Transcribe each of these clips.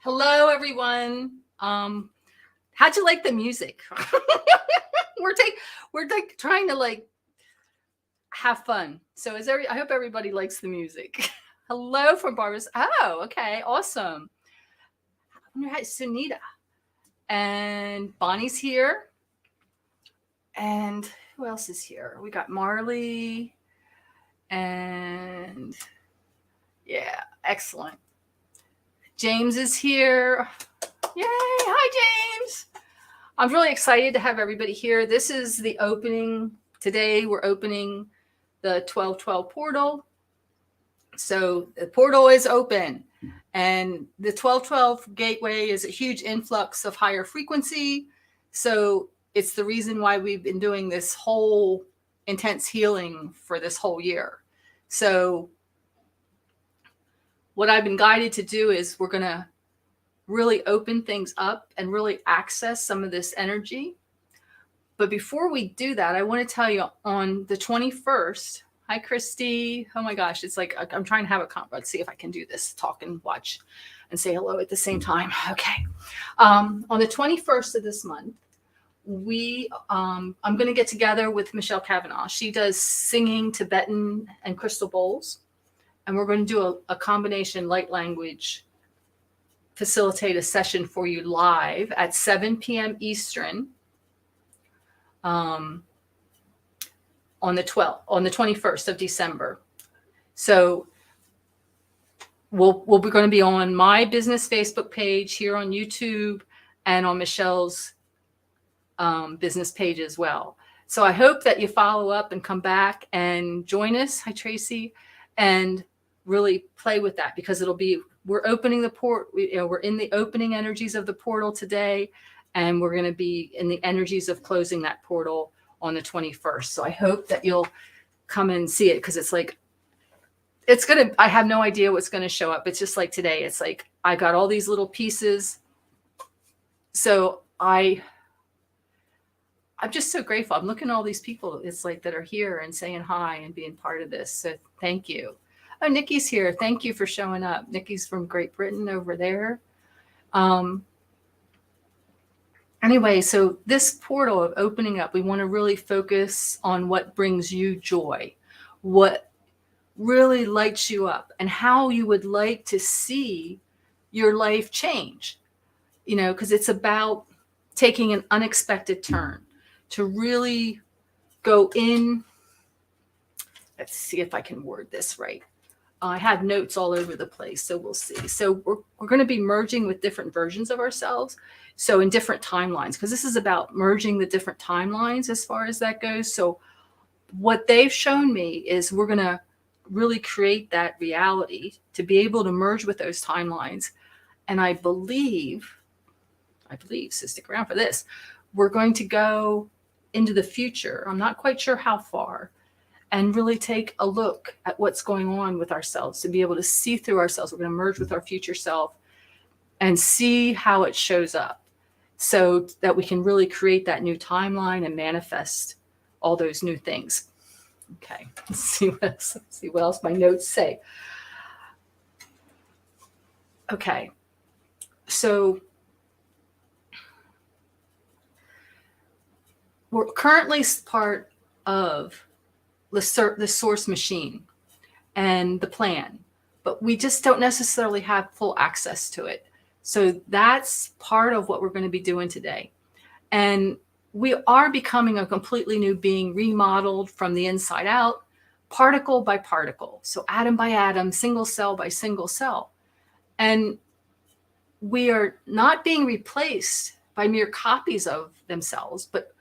Hello, everyone. How'd you like the music? we're like trying to like have fun. So I hope everybody likes the music. Hello from Barbara's. Oh, okay, awesome. I wonder how Sunita and Bonnie's here. And who else is here? We got Marley and yeah, excellent. James is here. Yay! Hi, James. I'm really excited to have everybody here. This is the opening. Today, we're opening the 1212 portal. So the portal is open. And the 1212 gateway is a huge influx of higher frequency. So it's the reason why we've been doing this whole intense healing for this whole year. So what I've been guided to do is we're going to really open things up and really access some of this energy. But before we do that, I want to tell you on the 21st, hi, Christy. Oh my gosh, it's like I'm trying to have a let's see if I can do this, talk and watch and say hello at the same time. Okay. On the 21st of this month, I'm going to get together with Michelle Kavanaugh. She does singing, Tibetan, and crystal bowls. And we're going to do a combination light language facilitate a session for you live at 7 p.m. Eastern on the 21st of December. So we'll be going to be on my business Facebook page, here on YouTube, and on Michelle's business page as well. So I hope that you follow up and come back and join us. Hi, Tracy. And really play with that, because we're opening the port. We're in the opening energies of the portal today, and we're going to be in the energies of closing that portal on the 21st. So I hope that you'll come and see it, because I have no idea what's going to show up. It's just like today. It's like I got all these little pieces. So I'm just so grateful. I'm looking at all these people, it's like, that are here and saying hi and being part of this. So thank you. Oh, Nikki's here. Thank you for showing up. Nikki's from Great Britain over there. Anyway, so this portal of opening up, we want to really focus on what brings you joy, what really lights you up, and how you would like to see your life change. Because it's about taking an unexpected turn to really go in. Let's see if I can word this right. I have notes all over the place, so we'll see. So we're going to be merging with different versions of ourselves, so in different timelines, because this is about merging the different timelines as far as that goes. So what they've shown me is we're going to really create that reality to be able to merge with those timelines. And I believe, so stick around for this, we're going to go into the future. I'm not quite sure how far, and really take a look at what's going on with ourselves, to be able to see through ourselves. We're going to merge with our future self and see how it shows up, so that we can really create that new timeline and manifest all those new things. Okay, let's see what else my notes say. Okay, so we're currently part of the source machine and the plan, but we just don't necessarily have full access to it. So that's part of what we're going to be doing today. And we are becoming a completely new being, remodeled from the inside out, particle by particle. So atom by atom, single cell by single cell. And we are not being replaced by mere copies of themselves, but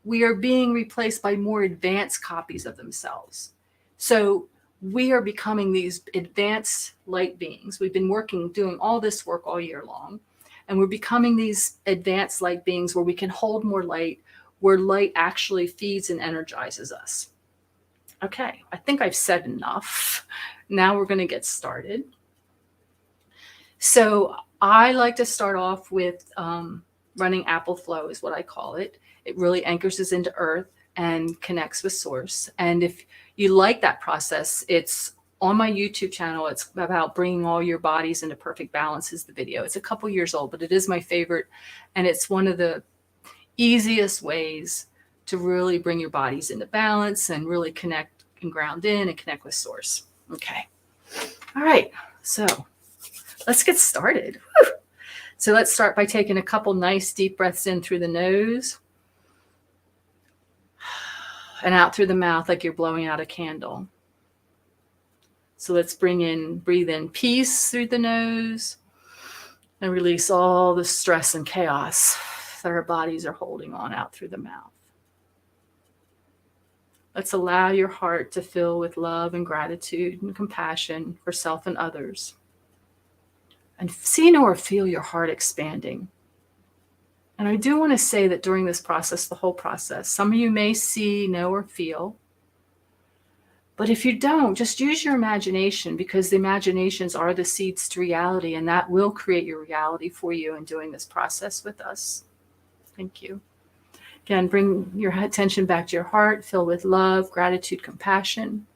we are being replaced by more advanced copies of themselves. So we are becoming these advanced light beings. We've been doing all this work all year long, and we're becoming these advanced light beings where we can hold more light, where light actually feeds and energizes us. Okay, I think I've said enough. Now we're going to get started. So I like to start off with running apple flow, is what I call it. It really anchors us into earth and connects with source. And if you like that process, it's on my YouTube channel. It's about bringing all your bodies into perfect balance is the video. It's a couple years old, but it is my favorite. And it's one of the easiest ways to really bring your bodies into balance and really connect and ground in and connect with source. Okay. All right. So let's get started. Woo! So let's start by taking a couple nice deep breaths in through the nose and out through the mouth like you're blowing out a candle. So let's breathe in peace through the nose and release all the stress and chaos that our bodies are holding on out through the mouth. Let's allow your heart to fill with love and gratitude and compassion for self and others. And see, know, or feel your heart expanding. And I do want to say that during this process, the whole process, some of you may see, know, or feel. But if you don't, just use your imagination, because the imaginations are the seeds to reality, and that will create your reality for you in doing this process with us. Thank you. Again, bring your attention back to your heart, filled with love, gratitude, compassion.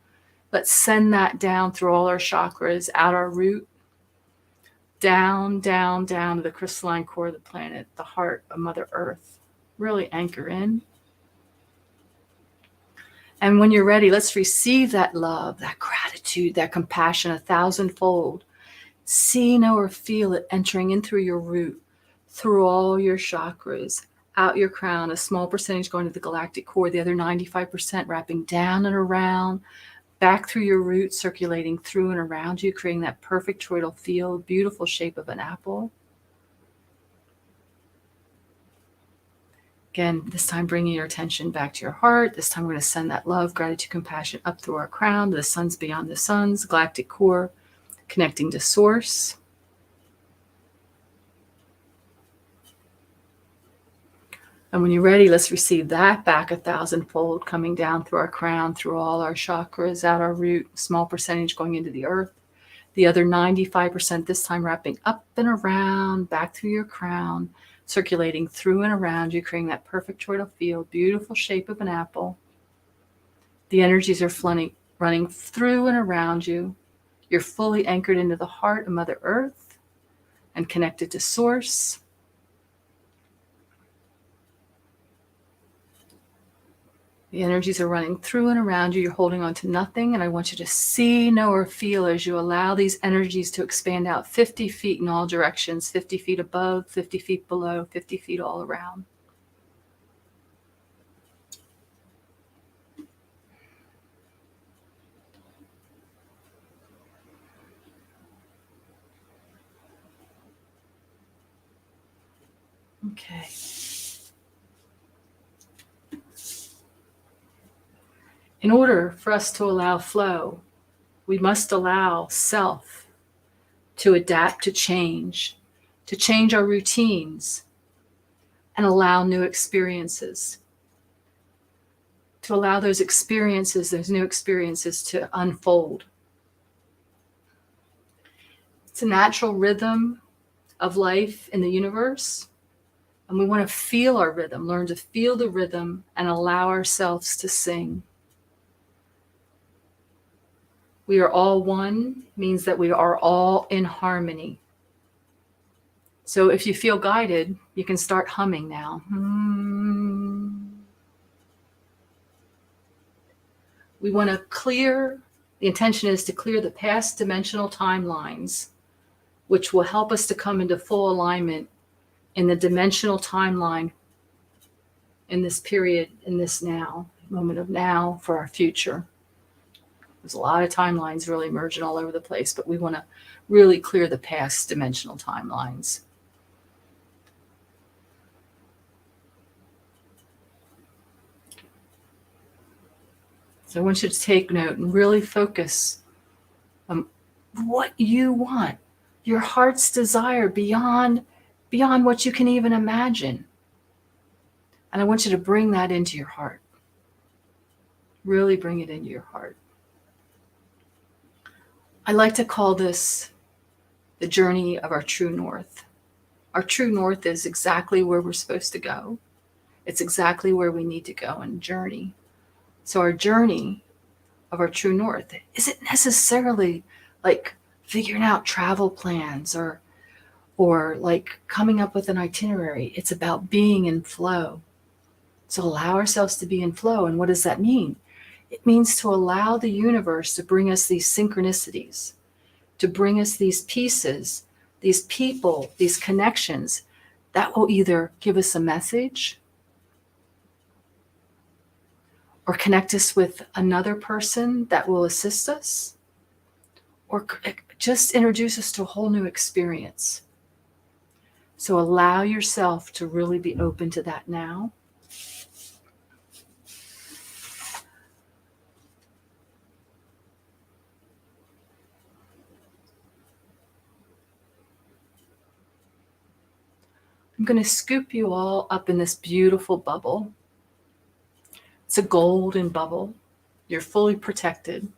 Let's send that down through all our chakras, out our root, down, down, down to the crystalline core of the planet, the heart of Mother Earth. Really anchor in. And when you're ready, let's receive that love, that gratitude, that compassion 1,000-fold. See, know, or feel it entering in through your root, through all your chakras, out your crown, a small percentage going to the galactic core, the other 95% wrapping down and around, back through your root, circulating through and around you, creating that perfect toroidal field, beautiful shape of an apple. Again, this time bringing your attention back to your heart. This time we're going to send that love, gratitude, compassion up through our crown, to the suns beyond the suns, galactic core, connecting to source. And when you're ready, let's receive that back 1,000-fold, coming down through our crown, through all our chakras, out our root, small percentage going into the earth. The other 95% this time wrapping up and around, back through your crown, circulating through and around you, creating that perfect toroidal field, beautiful shape of an apple. The energies are running through and around you. You're fully anchored into the heart of Mother Earth and connected to source. The energies are running through and around you. You're holding on to nothing. And I want you to see, know, or feel as you allow these energies to expand out 50 feet in all directions, 50 feet above, 50 feet below, 50 feet all around. Okay. In order for us to allow flow, we must allow self to adapt to change our routines, and allow new experiences. To allow those new experiences to unfold. It's a natural rhythm of life in the universe, and we want to feel our rhythm, learn to feel the rhythm, and allow ourselves to sing. We are all one means that we are all in harmony. So if you feel guided, you can start humming now. We want to clear, the intention is to clear the past dimensional timelines, which will help us to come into full alignment in the dimensional timeline in this period, in this now, moment of now for our future. There's a lot of timelines really emerging all over the place, but we want to really clear the past dimensional timelines. So I want you to take note and really focus on what you want, your heart's desire beyond what you can even imagine. And I want you to bring that into your heart. Really bring it into your heart. I like to call this the journey of our true north. Our true north is exactly where we're supposed to go. It's exactly where we need to go and journey. So our journey of our true north isn't necessarily like figuring out travel plans or like coming up with an itinerary. It's about being in flow. So allow ourselves to be in flow. And what does that mean? It means to allow the universe to bring us these synchronicities, to bring us these pieces, these people, these connections that will either give us a message or connect us with another person that will assist us, or just introduce us to a whole new experience. So allow yourself to really be open to that now. I'm going to scoop you all up in this beautiful bubble. It's a golden bubble. You're fully protected.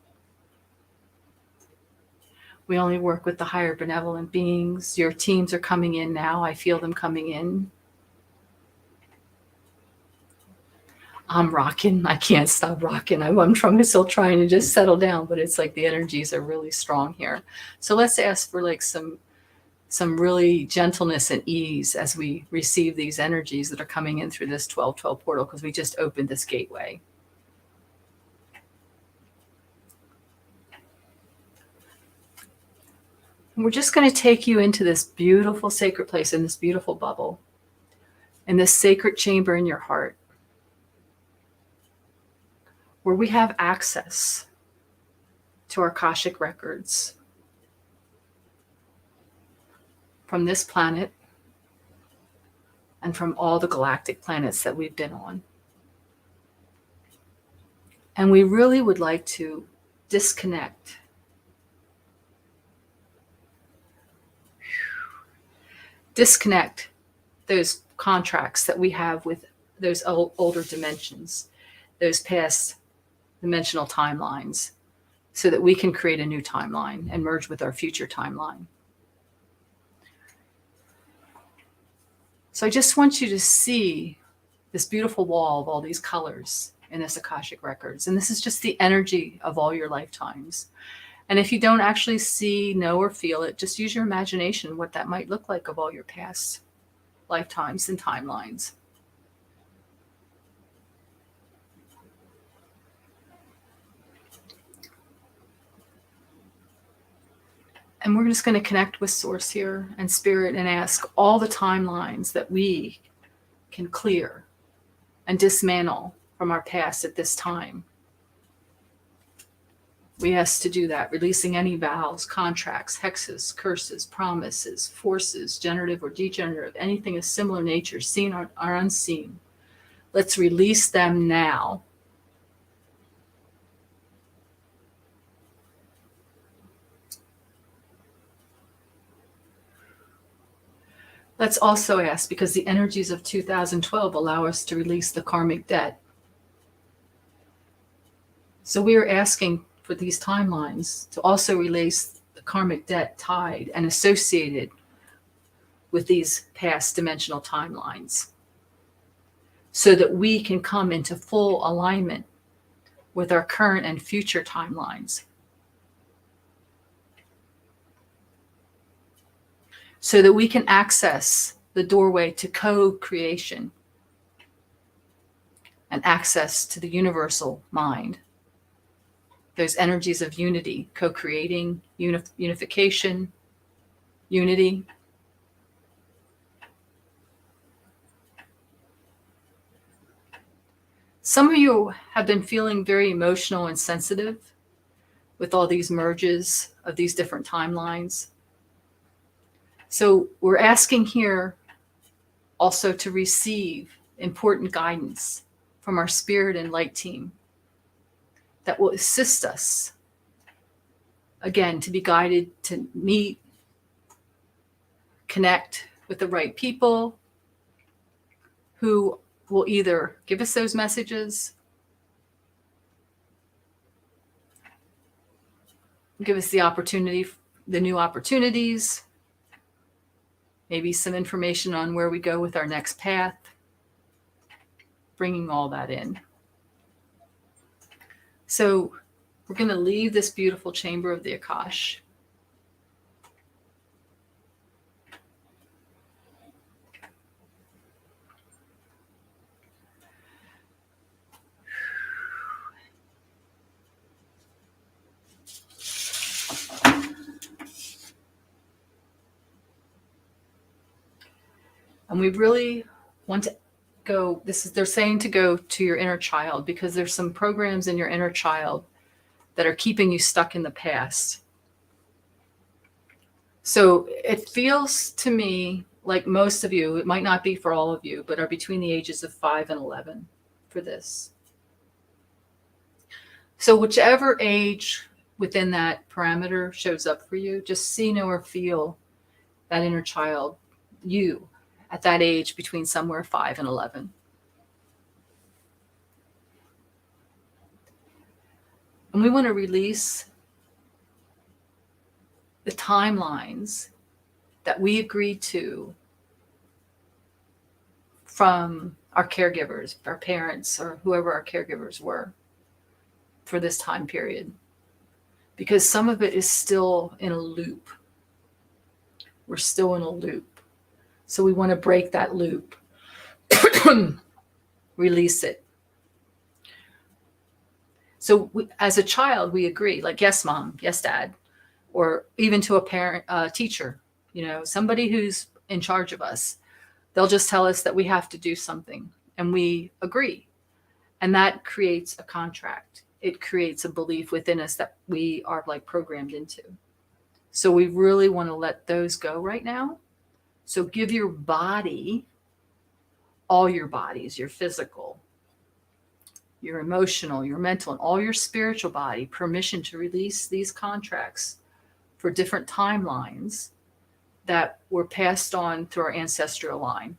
We only work with the higher benevolent beings. Your teams are coming in now. I feel them coming in. I'm rocking. I can't stop rocking. I'm still trying to just settle down, but it's like the energies are really strong here. So let's ask for like some really gentleness and ease as we receive these energies that are coming in through this 1212 portal, because we just opened this gateway. And we're just going to take you into this beautiful sacred place, in this beautiful bubble, in this sacred chamber in your heart, where we have access to our Akashic records from this planet and from all the galactic planets that we've been on. And we really would like to disconnect those contracts that we have with those older dimensions, those past dimensional timelines, so that we can create a new timeline and merge with our future timeline. So I just want you to see this beautiful wall of all these colors in this Akashic records. And this is just the energy of all your lifetimes. And if you don't actually see, know, or feel it, just use your imagination what that might look like of all your past lifetimes and timelines. And we're just going to connect with Source here and Spirit and ask all the timelines that we can clear and dismantle from our past at this time. We ask to do that, releasing any vows, contracts, hexes, curses, promises, forces, generative or degenerative, anything of similar nature, seen or unseen. Let's release them now. Let's also ask, because the energies of 2012 allow us to release the karmic debt. So we are asking for these timelines to also release the karmic debt tied and associated with these past dimensional timelines, so that we can come into full alignment with our current and future timelines. So that we can access the doorway to co-creation and access to the universal mind. Those energies of unity, co-creating, unification, unity. Some of you have been feeling very emotional and sensitive with all these merges of these different timelines. So we're asking here also to receive important guidance from our spirit and light team that will assist us, again, to be guided to meet, connect with the right people who will either give us those messages, give us the opportunity, the new opportunities, maybe some information on where we go with our next path, bringing all that in. So We're going to leave this beautiful chamber of the Akash. And we really want to go, they're saying to go to your inner child, because there's some programs in your inner child that are keeping you stuck in the past. So it feels to me like most of you, it might not be for all of you, but are between the ages of 5 and 11 for this. So whichever age within that parameter shows up for you, just see, know, or feel that inner child, you, at that age between somewhere 5 and 11. And we want to release the timelines that we agreed to from our caregivers, our parents, or whoever our caregivers were for this time period. Because some of it is still in a loop. We're still in a loop. So we want to break that loop. Release it. So as a child, we agree, like, yes, mom, yes, dad, or even to a parent, teacher, somebody who's in charge of us. They'll just tell us that we have to do something, and we agree. And that creates a contract. It creates a belief within us that we are like programmed into. So we really want to let those go right now. So give your body, all your bodies, your physical, your emotional, your mental, and all your spiritual body permission to release these contracts for different timelines that were passed on through our ancestral line.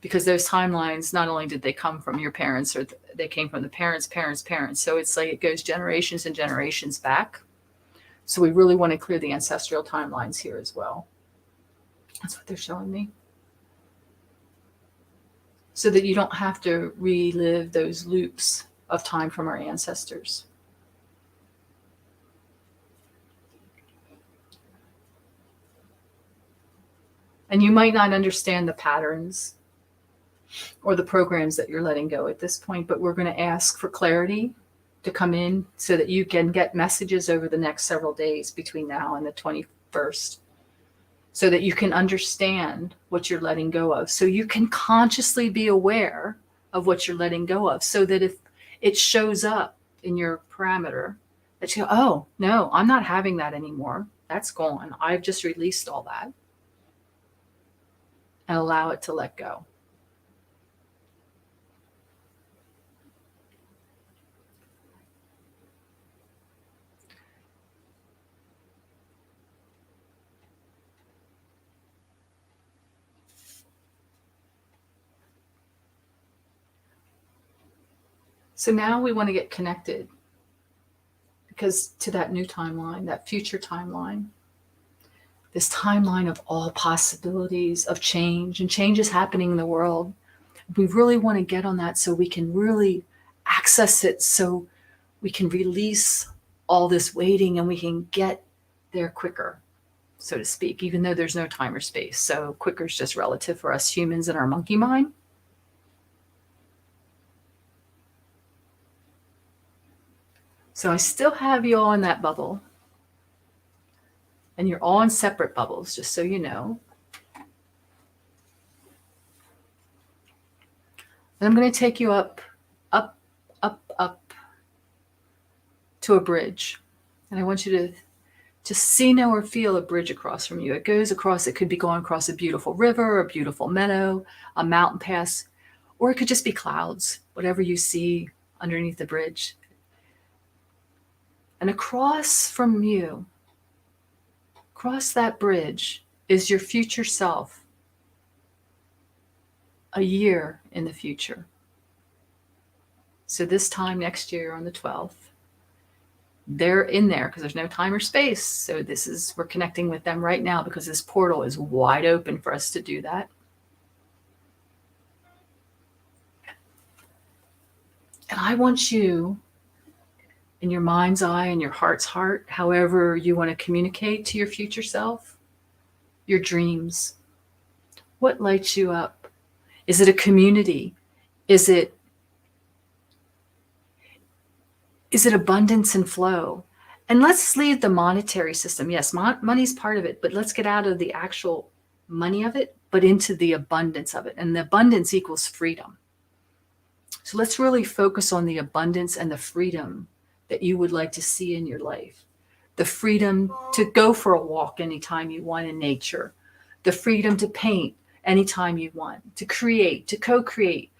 Because those timelines, not only did they come from your parents, or they came from the parents. So it's like it goes generations and generations back. So we really want to clear the ancestral timelines here as well. That's what they're showing me. So that you don't have to relive those loops of time from our ancestors. And you might not understand the patterns or the programs that you're letting go at this point, but we're going to ask for clarity to come in so that you can get messages over the next several days between now and the 21st, so that you can understand what you're letting go of, so you can consciously be aware of what you're letting go of, so that if it shows up in your parameter, that you go, oh, no, I'm not having that anymore. That's gone. I've just released all that. And allow it to let go. So now we want to get connected, because to that new timeline, that future timeline, this timeline of all possibilities of change, and change is happening in the world. We really want to get on that so we can really access it, so we can release all this waiting and we can get there quicker, so to speak, even though there's no time or space. So quicker is just relative for us humans and our monkey mind. So I still have you all in that bubble. And you're all in separate bubbles, just so you know. And I'm going to take you up to a bridge. And I want you to just see, know, or feel a bridge across from you. It goes across, it could be going across a beautiful river, a beautiful meadow, a mountain pass, or it could just be clouds, whatever you see underneath the bridge. And across from you, across that bridge, is your future self, a year in the future. So this time next year on the 12th, they're in there because there's no time or space. So we're connecting with them right now because this portal is wide open for us to do that. And I want you in your mind's eye and your heart's heart, however you want to communicate to your future self, your dreams. What lights you up? Is it a community? Is it abundance and flow? And let's leave the monetary system. Yes, money's part of it, but let's get out of the actual money of it, but into the abundance of it. And the abundance equals freedom. So let's really focus on the abundance and the freedom that you would like to see in your life. The freedom to go for a walk anytime you want in nature. The freedom to paint anytime you want. To create, to co-create.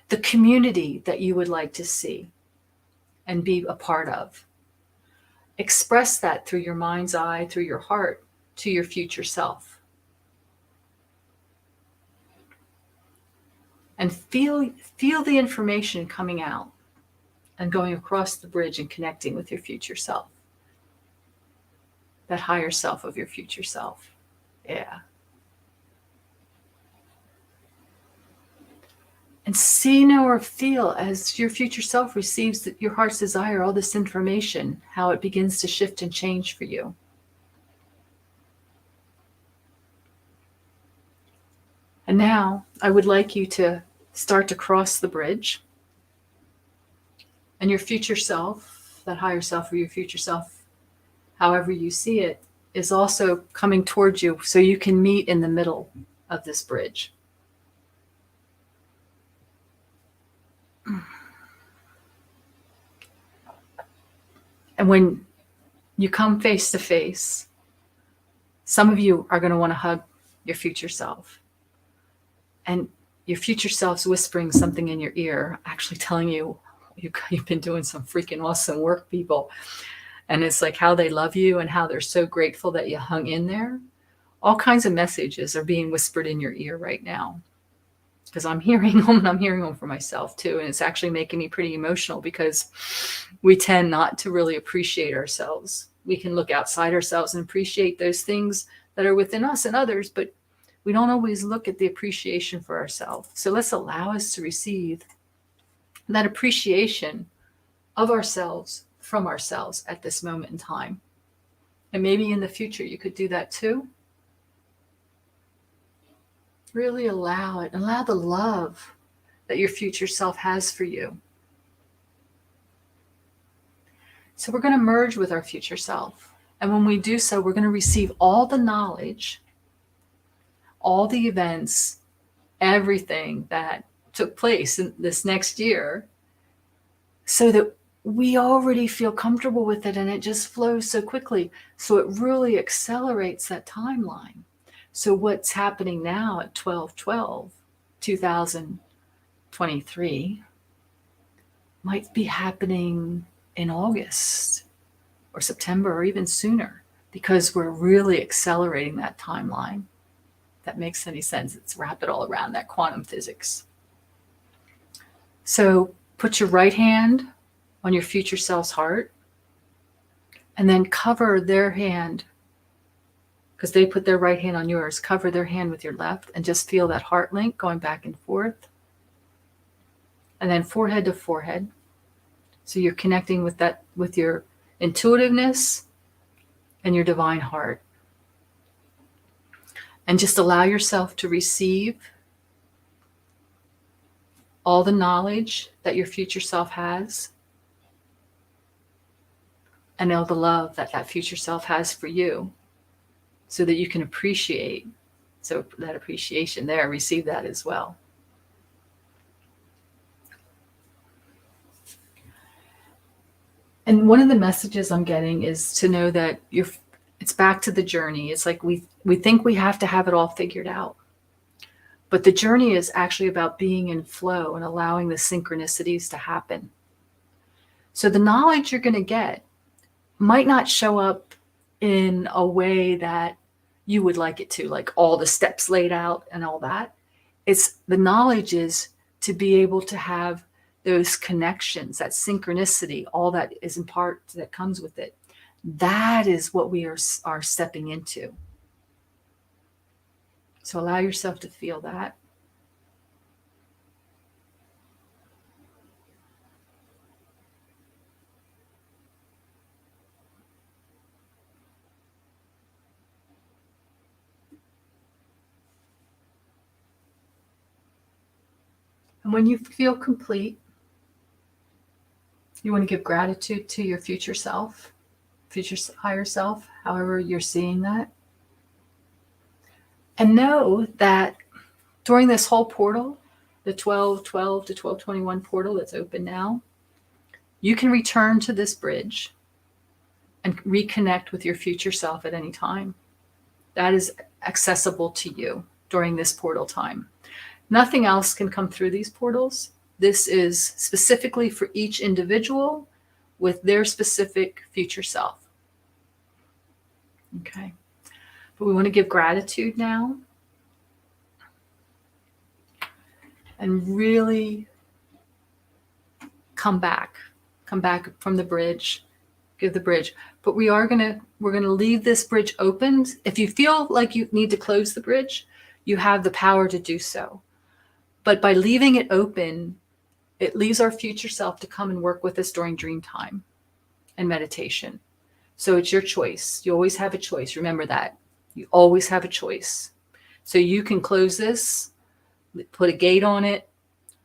The community that you would like to see and be a part of. Express that through your mind's eye, through your heart, to your future self. And feel the information coming out and going across the bridge and connecting with your future self. That higher self of your future self. Yeah. And see, know, or feel as your future self receives your heart's desire, all this information, how it begins to shift and change for you. And now I would like you to start to cross the bridge. And your future self, that higher self or your future self, however you see it, is also coming towards you so you can meet in the middle of this bridge. And when you come face to face, some of you are going to want to hug your future self. And your future self's whispering something in your ear, actually telling you, you've been doing some freaking awesome work, people. And it's like how they love you and how they're so grateful that you hung in there. All kinds of messages are being whispered in your ear right now. Because I'm hearing them, and I'm hearing them for myself too. And it's actually making me pretty emotional because we tend not to really appreciate ourselves. We can look outside ourselves and appreciate those things that are within us and others, but we don't always look at the appreciation for ourselves. So let's allow us to receive that appreciation of ourselves from ourselves at this moment in time. And maybe in the future you could do that too. Really allow it. Allow the love that your future self has for you. So we're going to merge with our future self. And when we do so, we're going to receive all the knowledge, all the events, everything that took place in this next year, so that we already feel comfortable with it and it just flows so quickly. So it really accelerates that timeline. So what's happening now at 12/12/2023 might be happening in August or September or even sooner, because we're really accelerating that timeline. If that makes any sense. It's wrap it all around that quantum physics. So put your right hand on your future self's heart and then cover their hand, because they put their right hand on yours. Cover their hand with your left and just feel that heart link going back and forth. And then forehead to forehead. So you're connecting with that, with your intuitiveness and your divine heart. And just allow yourself to receive all the knowledge that your future self has, and all the love that that future self has for you, so that you can appreciate. So that appreciation there, receive that as well. And one of the messages I'm getting is to know that it's back to the journey. It's like we think we have to have it all figured out. But the journey is actually about being in flow and allowing the synchronicities to happen. So the knowledge you're going to get might not show up in a way that you would like it to, like all the steps laid out and all that. It's the knowledge is to be able to have those connections, that synchronicity, all that is in part that comes with it. That is what we are stepping into. So allow yourself to feel that. And when you feel complete, you want to give gratitude to your future self, future higher self, however you're seeing that. And know that during this whole portal, the 1212 to 1221 portal that's open now, you can return to this bridge and reconnect with your future self at any time. That is accessible to you during this portal time. Nothing else can come through these portals. This is specifically for each individual with their specific future self. Okay. But we want to give gratitude now and really come back from the bridge, give the bridge. But we're going to leave this bridge open. If you feel like you need to close the bridge, you have the power to do so. But by leaving it open, it leaves our future self to come and work with us during dream time and meditation. So it's your choice. You always have a choice. Remember that. You always have a choice. So you can close this, put a gate on it,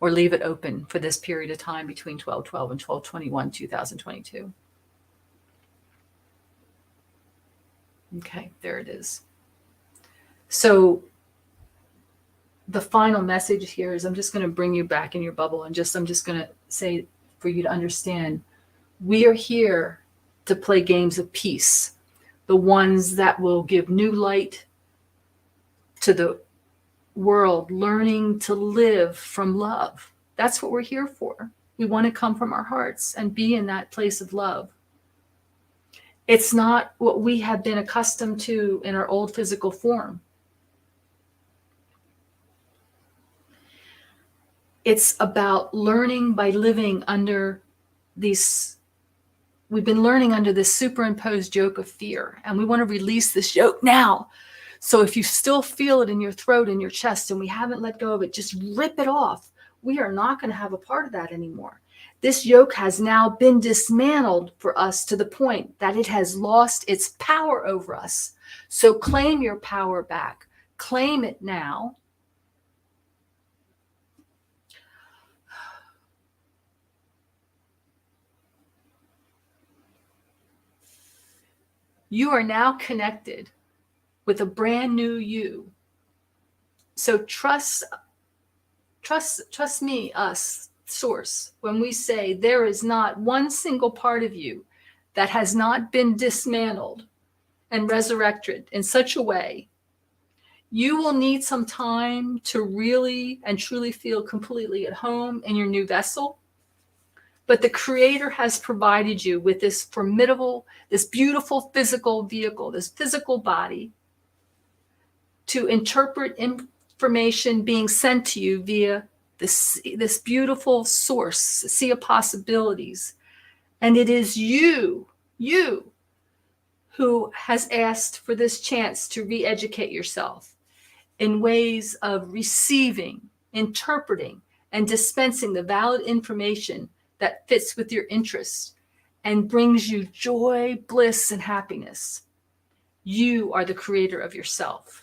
or leave it open for this period of time between 12/12 and 12/21, 2022. Okay, there it is. So the final message here is I'm just going to bring you back in your bubble and I'm just going to say for you to understand, we are here to play games of peace, the ones that will give new light to the world, learning to live from love. That's what we're here for. We want to come from our hearts and be in that place of love. It's not what we have been accustomed to in our old physical form. It's about learning by living under these. We've been learning under this superimposed yoke of fear, and we want to release this yoke now. So if you still feel it in your throat, in your chest, and we haven't let go of it, just rip it off. We are not going to have a part of that anymore. This yoke has now been dismantled for us to the point that it has lost its power over us. So claim your power back. Claim it now. You are now connected with a brand new you. So trust me, us, Source, when we say there is not one single part of you that has not been dismantled and resurrected in such a way. You will need some time to really and truly feel completely at home in your new vessel. But the Creator has provided you with this formidable, this beautiful physical vehicle, this physical body to interpret information being sent to you via this beautiful source, sea of possibilities. And it is you who has asked for this chance to re-educate yourself in ways of receiving, interpreting, and dispensing the valid information that fits with your interests and brings you joy, bliss, and happiness. You are the creator of yourself.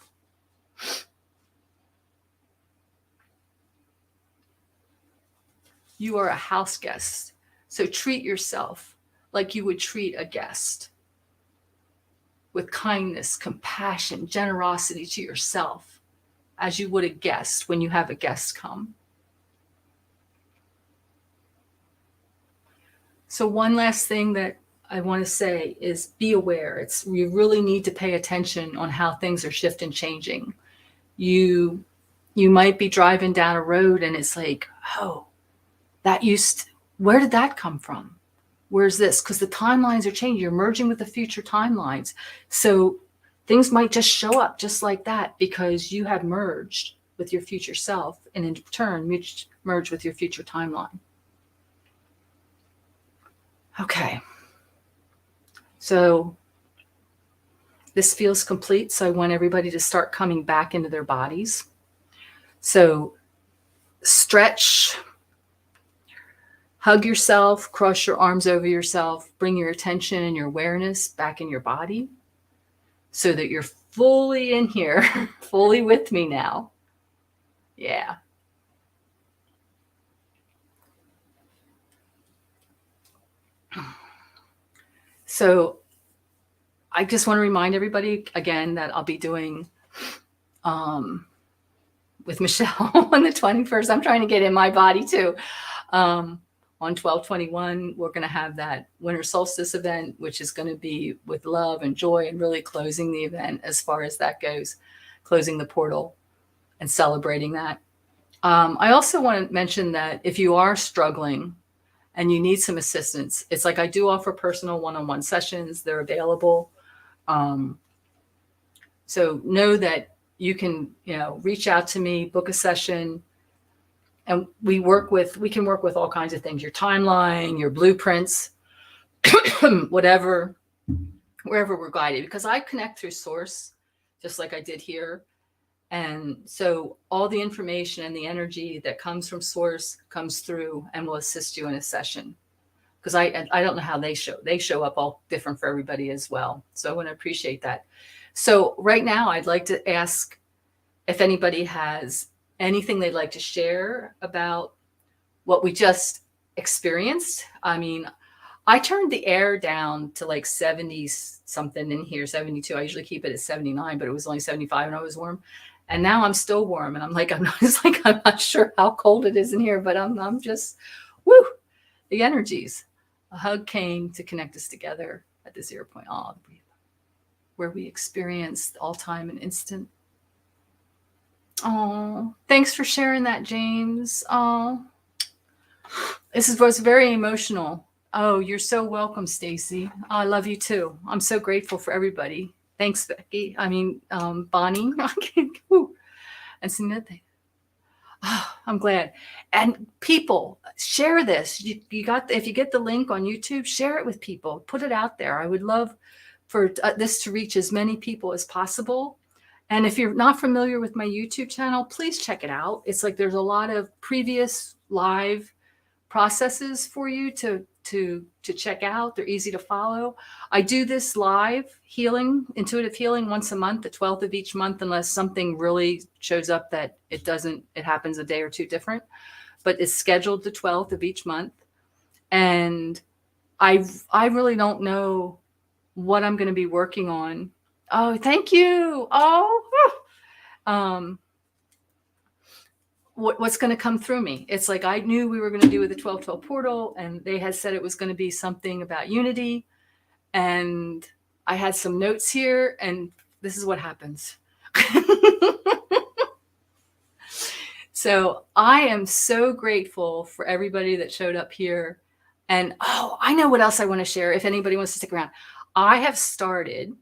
You are a house guest, so treat yourself like you would treat a guest, with kindness, compassion, generosity to yourself, as you would a guest when you have a guest come. So one last thing that I want to say is be aware. You really need to pay attention on how things are shifting, changing. You might be driving down a road and it's like, oh, where did that come from? Where's this? Because the timelines are changing. You're merging with the future timelines. So things might just show up just like that because you have merged with your future self and in turn merged with your future timeline. Okay. So this feels complete. So I want everybody to start coming back into their bodies. So stretch, hug yourself, cross your arms over yourself, bring your attention and your awareness back in your body so that you're fully in here, fully with me now. Yeah. So I just want to remind everybody again that I'll be doing with Michelle on the 21st. I'm trying to get in my body too. On 12/21, we're going to have that winter solstice event, which is going to be with love and joy and really closing the event as far as that goes, closing the portal and celebrating that. I also want to mention that if you are struggling and you need some assistance, it's like I do offer personal one-on-one sessions. They're available. So know that you can, reach out to me, book a session, and we can work with all kinds of things, your timeline, your blueprints, whatever, wherever we're guided, because I connect through source, just like I did here. And so all the information and the energy that comes from source comes through and will assist you in a session. Because I don't know how they show up all different for everybody as well. So I want to appreciate that. So right now I'd like to ask if anybody has anything they'd like to share about what we just experienced. I mean, I turned the air down to like 70 something in here, 72. I usually keep it at 79, but it was only 75 and I was warm. And now I'm still warm. And I'm not sure how cold it is in here, but I'm just, woo, the energies. A hug came to connect us together at the 0 point, where we experienced all time and instant. Oh, thanks for sharing that, James. Oh, was very emotional. Oh, you're so welcome, Stacy. Oh, I love you too. I'm so grateful for everybody. Thanks, Becky. Bonnie. And Sinette. Oh, I'm glad. And people, share this. If you get the link on YouTube, share it with people. Put it out there. I would love for this to reach as many people as possible. And if you're not familiar with my YouTube channel, please check it out. It's like there's a lot of previous live processes for you to check out. They're easy to follow. I do this live healing, intuitive healing, once a month, the 12th of each month, unless something really shows up that it happens a day or two different, but it's scheduled the 12th of each month. And I really don't know what I'm going to be working on. Oh, thank you. What's going to come through me. It's like I knew we were going to do with the 12/12 portal, and they had said it was going to be something about unity. And I had some notes here, and this is what happens. So I am so grateful for everybody that showed up here. And I know what else I want to share. If anybody wants to stick around, I have started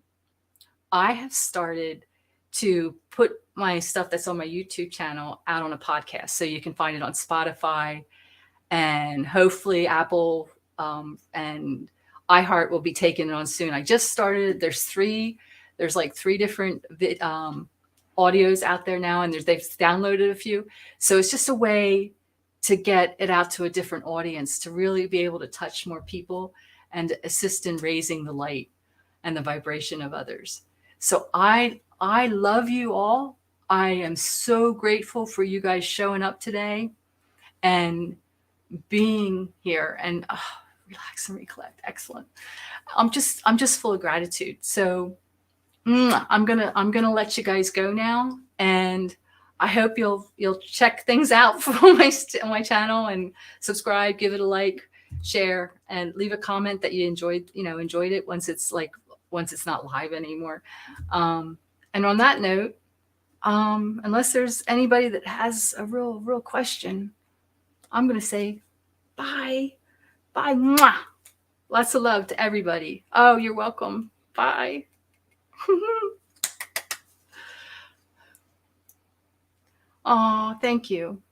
to put my stuff that's on my YouTube channel out on a podcast. So you can find it on Spotify and hopefully Apple and iHeart will be taking it on soon. I just started. There's like three different audios out there now, and they've downloaded a few. So it's just a way to get it out to a different audience, to really be able to touch more people and assist in raising the light and the vibration of others. So I love you all. I am so grateful for you guys showing up today and being here and relax and recollect. Excellent. I'm just full of gratitude. So I'm gonna let you guys go now, and I hope you'll check things out for my channel and subscribe, give it a like, share, and leave a comment that you enjoyed it once it's not live anymore. And on that note, unless there's anybody that has a real question, I'm going to say bye. Bye. Mwah. Lots of love to everybody. Oh, you're welcome. Bye. Oh, thank you.